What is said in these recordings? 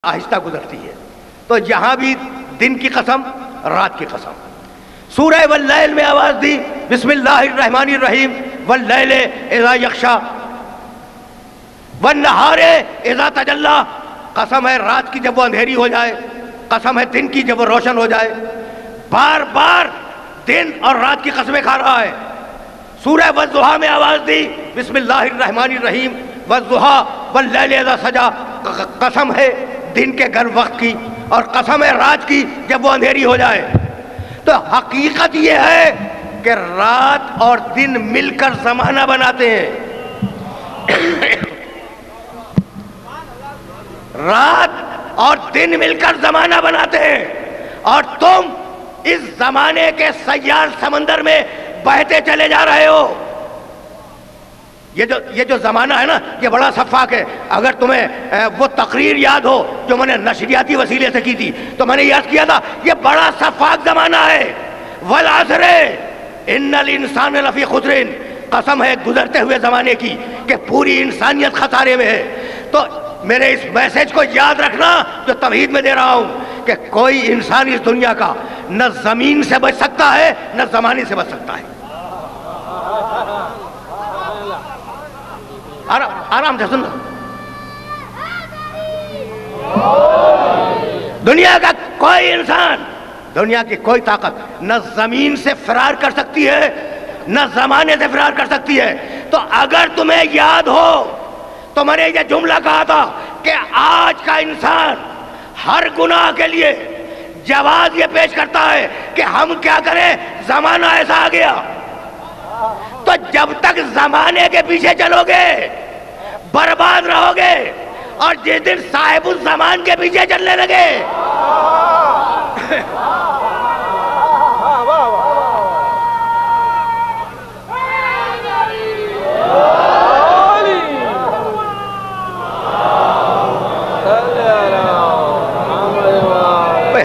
آہستہ گزرتی ہے. تو یہاں بھی دن کی قسم، رات کی قسم. سورہ واللیل میں آواز دی، بسم اللہ الرحمن الرحیم، واللیل اذا یغشا والنہار اذا تجلی. قسم ہے رات کی جب وہ اندھیری ہو جائے، قسم ہے دن کی جب وہ روشن ہو جائے. بار بار دن اور رات کی قسمیں کھا رہا ہے. سورہ والضحیٰ میں آواز دی، بسم اللہ الرحمن الرحیم، والضحیٰ واللیل اذا سجا. قسم ہے دن کے گرم وقت کی اور قسم ہے رات کی جب وہ اندھیری ہو جائے. تو حقیقت یہ ہے کہ رات اور دن مل کر زمانہ بناتے ہیں. رات اور دن مل کر زمانہ بناتے ہیں، اور تم اس زمانے کے سیال سمندر میں بہتے چلے جا رہے ہو. یہ جو زمانہ ہے نا، یہ بڑا شفاف ہے. اگر تمہیں وہ تقریر یاد ہو جو میں نے نشریاتی وسیلے سے کی تھی، تو میں نے یاد کیا تھا یہ بڑا شفاف زمانہ ہے. والعصر ان الانسان لفی خسر. قسم ہے گزرتے ہوئے زمانے کی کہ پوری انسانیت خسارے میں ہے. تو میرے اس میسج کو یاد رکھنا جو توحید میں دے رہا ہوں، کہ کوئی انسان اس دنیا کا نہ زمین سے بچ سکتا ہے نہ زمانے سے بچ سکتا ہے. آرام سے سننا. دنیا کا کوئی انسان، دنیا کی کوئی طاقت نہ زمین سے فرار کر سکتی ہے نہ زمانے سے فرار کر سکتی ہے. تو اگر تمہیں یاد ہو تو میں نے یہ جملہ کہا تھا کہ آج کا انسان ہر گناہ کے لیے جواز یہ پیش کرتا ہے کہ ہم کیا کریں، زمانہ ایسا آ گیا. تو جب تک زمانے کے پیچھے چلو گے برباد رہو گے، اور جس دن صاحب الزمان کے پیچھے چلنے لگے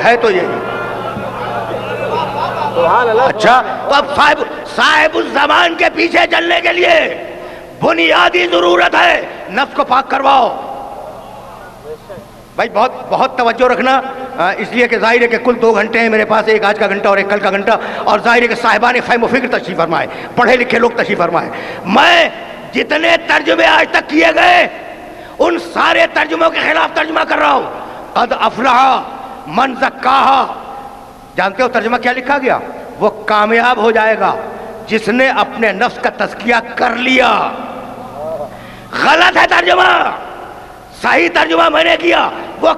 ہے تو یہ. اچھا، تو اب صاحب الزمان کے پیچھے چلنے کے لیے بنیادی ضرورت ہے نفس کو پاک کرواؤ. بھائی بہت توجہ رکھنا، اس لیے کہ ظاہر ہے کہ کل 2 گھنٹے ہیں میرے پاس، ایک آج کا گھنٹہ اور ایک کل کا گھنٹہ، اور ظاہر ہے کہ صاحبان فہم و فکر تشریف فرمائے، پڑھے لکھے لوگ تشریف فرمائے. میں جتنے ترجمے آج تک کیے گئے ان سارے ترجموں کے خلاف ترجمہ کر رہا ہوں. قد افلح من زکاہا. جانتے ہو ترجمہ کیا لکھا گیا؟ وہ کامیاب ہو جائے گا جس نے اپنے نفس کا تزکیہ کر لیا. غلط ہے ترجمہ، صحیح ترجمہ میں نے کیا. وہ